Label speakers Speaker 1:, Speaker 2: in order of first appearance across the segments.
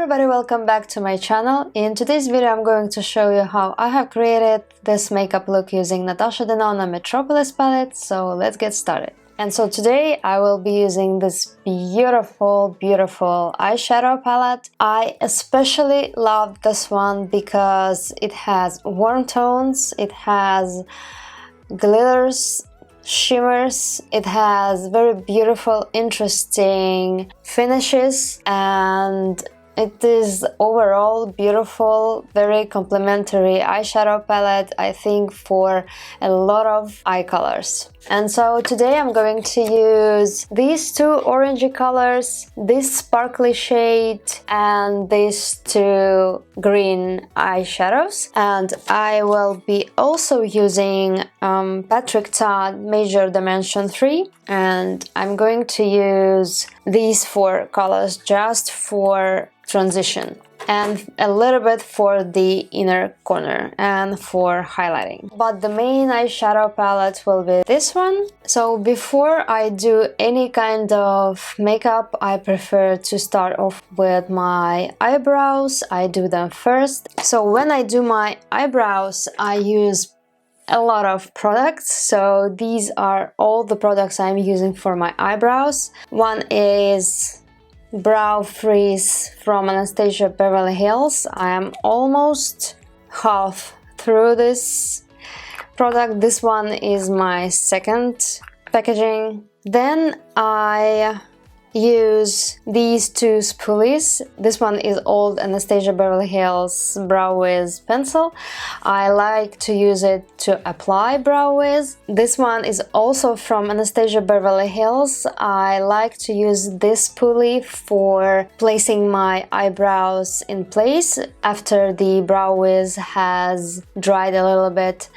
Speaker 1: everybody, welcome back to my channel. In today's video I'm going to show you how I have created this makeup look using Natasha Denona Metropolis palette, so let's get started. And so today I will be using this beautiful eyeshadow palette. I especially love this one because it has warm tones, it has glitters, shimmers, it has very beautiful, interesting finishes, and it is overall beautiful, very complementary eyeshadow palette, I think, for a lot of eye colors. And so today I'm going to use these two orangey colors, this sparkly shade, and these two green eyeshadows. And I will be also using Patrick Ta Major Dimension 3, and I'm going to use these four colors just for transition and a little bit for the inner corner and for highlighting. But the main eyeshadow palette will be this one. So before I do any kind of makeup, I prefer to start off with my eyebrows. I do them first. So when I do my eyebrows, I use a lot of products. So these are all the products I'm using for my eyebrows. One is Brow Freeze from Anastasia Beverly Hills. I am almost half through this product. This one is my second packaging. Then I use these two spoolies. This one is old Anastasia Beverly Hills Brow Wiz pencil. I like to use it to apply brow wiz. This one is also from Anastasia Beverly Hills. I like to use this spoolie for placing my eyebrows in place after the brow wiz has dried a little bit.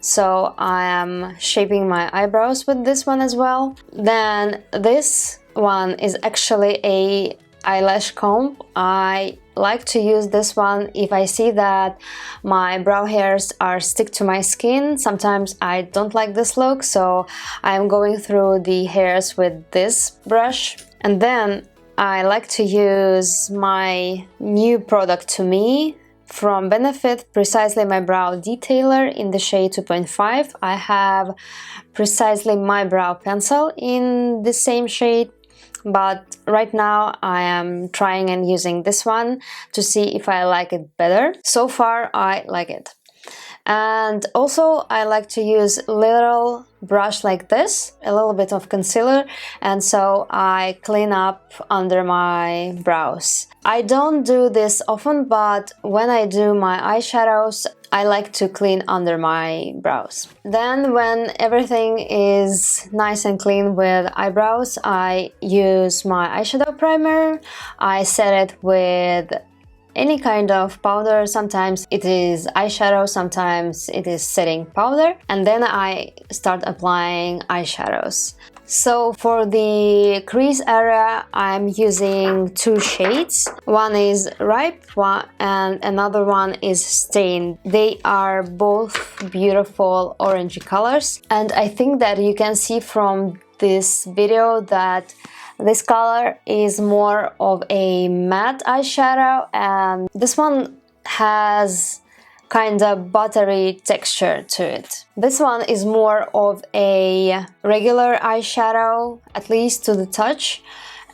Speaker 1: So I am shaping my eyebrows with this one as well. Then this one is actually a eyelash comb. I like to use this one if I see that my brow hairs are stick to my skin. Sometimes I don't like this look, so I'm going through the hairs with this brush. And then I like to use my new product to me from Benefit, Precisely My Brow Detailer in the shade 2.5. I have Precisely My Brow Pencil in the same shade, but right now I am trying and using this one to see if I like it better. So far I like it. And also I like to use little brush like this, a little bit of concealer, and so I clean up under my brows. I don't do this often, but when I do my eyeshadows, I like to clean under my brows. Then when everything is nice and clean with eyebrows, I use my eyeshadow primer. I set it with any kind of powder. Sometimes it is eyeshadow, sometimes it is setting powder, and then I start applying eyeshadows. So for the crease area, I'm using two shades. One is Ripe and another one is Stained. They are both beautiful orangey colors, and I think that you can see from this video that this color is more of a matte eyeshadow, and this one has kind of buttery texture to it. This one is more of a regular eyeshadow, at least to the touch,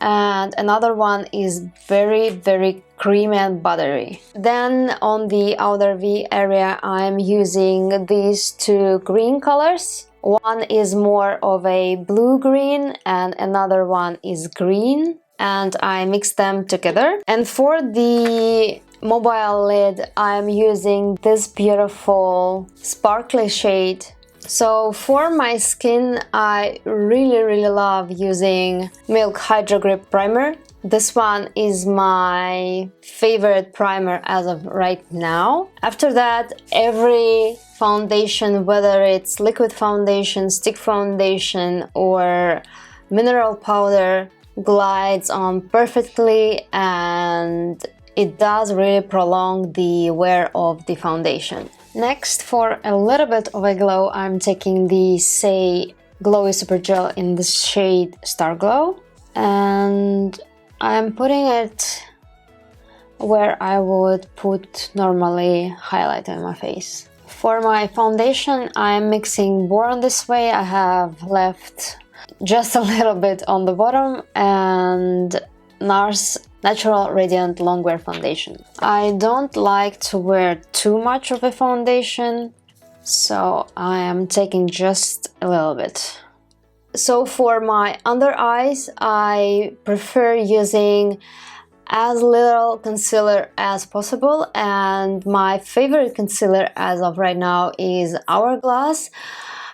Speaker 1: and another one is very creamy and buttery. Then on the outer V area, I'm using these two green colors. One is more of a blue-green and another one is green, and I mix them together. And for the mobile lid, I'm using this beautiful sparkly shade. So for my skin, I really love using Milk Hydro Grip Primer. This one is my favorite primer as of right now. After that, every foundation, whether it's liquid foundation, stick foundation, or mineral powder, glides on perfectly, and it does really prolong the wear of the foundation. Next, for a little bit of a glow, I'm taking the Say Glowy Super Gel in the shade Star Glow, and I'm putting it where I would put normally highlight on my face. For my foundation, I'm mixing boron this way. I have left just a little bit on the bottom, and NARS Natural Radiant Longwear Foundation. I don't like to wear too much of a foundation, so I am taking just a little bit. So for my under eyes, I prefer using as little concealer as possible, and my favorite concealer as of right now is Hourglass.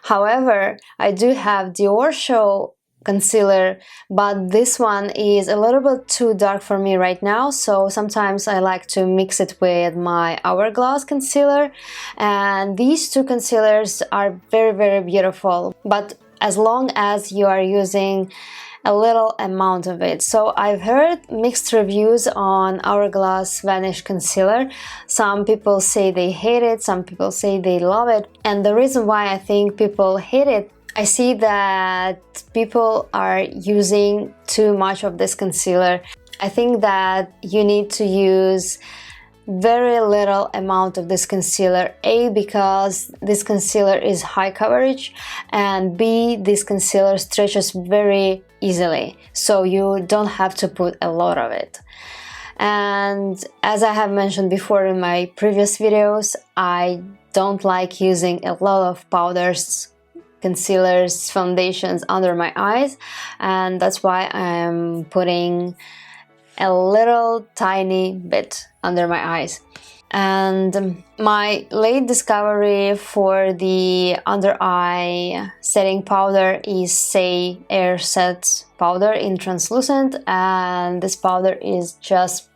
Speaker 1: However, I do have Dior Show concealer, but this one is a little bit too dark for me right now, so sometimes I like to mix it with my Hourglass concealer, and these two concealers are very beautiful, but as long as you are using a little amount of it. So I've heard mixed reviews on Hourglass Vanish Concealer. Some people say they hate it, some people say they love it, and the reason why I think people hate it, I see that people are using too much of this concealer. I think that you need to use very little amount of this concealer. A, because this concealer is high coverage, and B, this concealer stretches very easily, so you don't have to put a lot of it. And as I have mentioned before in my previous videos, I don't like using a lot of powders, concealers, foundations under my eyes, and that's why I'm putting a little tiny bit under my eyes. And my late discovery for the under eye setting powder is Say Air Set powder in translucent, and this powder is just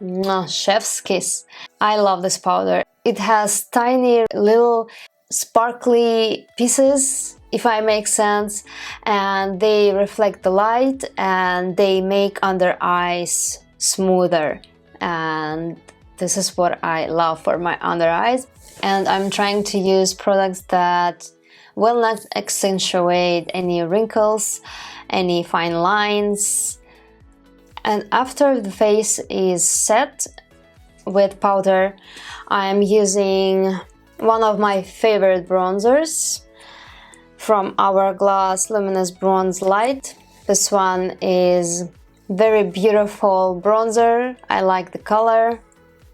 Speaker 1: chef's kiss. I love this powder. It has tiny little sparkly pieces, if I make sense, and they reflect the light and they make under eyes smoother, and this is what I love for my under eyes. And I'm trying to use products that will not accentuate any wrinkles, any fine lines. And after the face is set with powder, I'm using one of my favorite bronzers from Hourglass Luminous Bronze Light. This one is very beautiful bronzer. I like the color.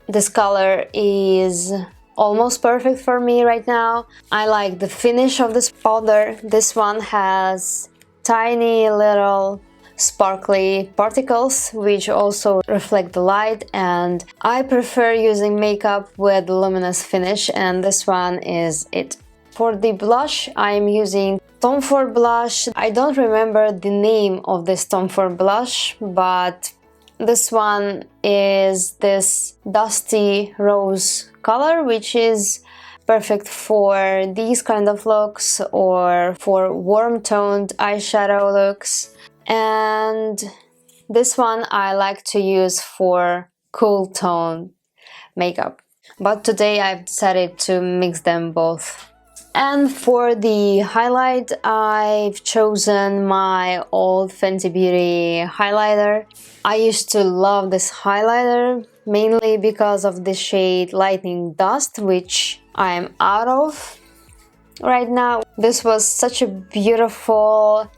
Speaker 1: This color is almost perfect for me right now. I like the finish of this powder. This one has tiny little sparkly particles which also reflect the light, and I prefer using makeup with luminous finish, and this one is it. For the blush, I'm using Tom Ford blush. I don't remember the name of this Tom Ford blush, but this one is this dusty rose color, which is perfect for these kind of looks or for warm toned eyeshadow looks. And this one I like to use for cool tone makeup, but today I've decided to mix them both. And for the highlight, I've chosen my old Fenty Beauty highlighter. I used to love this highlighter mainly because of the shade Lightning Dust, which I'm out of right now. This was such a beautiful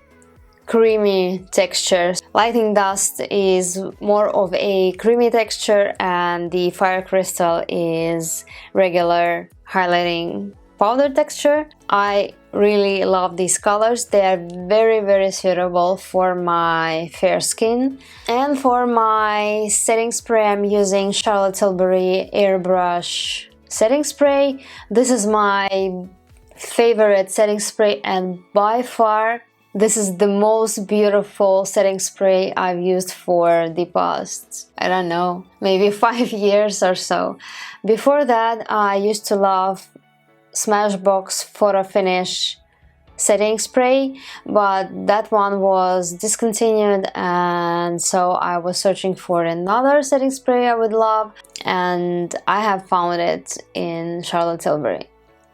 Speaker 1: creamy texture. Lightning Dust is more of a creamy texture, and the Fire Crystal is regular highlighting powder texture. I really love these colors. They are very suitable for my fair skin. And for my setting spray, I'm using Charlotte Tilbury Airbrush setting spray. This is my favorite setting spray, and by far this is the most beautiful setting spray I've used for the past, I don't know, maybe 5 years or so. Before that, I used to love Smashbox Photo Finish setting spray, but that one was discontinued, and so I was searching for another setting spray I would love, and I have found it in Charlotte Tilbury.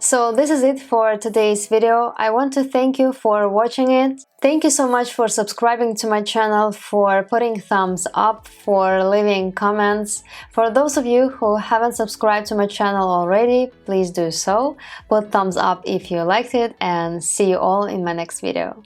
Speaker 1: So this is it for today's video. I want to thank you for watching it. Thank you so much for subscribing to my channel, for putting thumbs up, for leaving comments. For those of you who haven't subscribed to my channel already, please do so. Put thumbs up if you liked it, and see you all in my next video.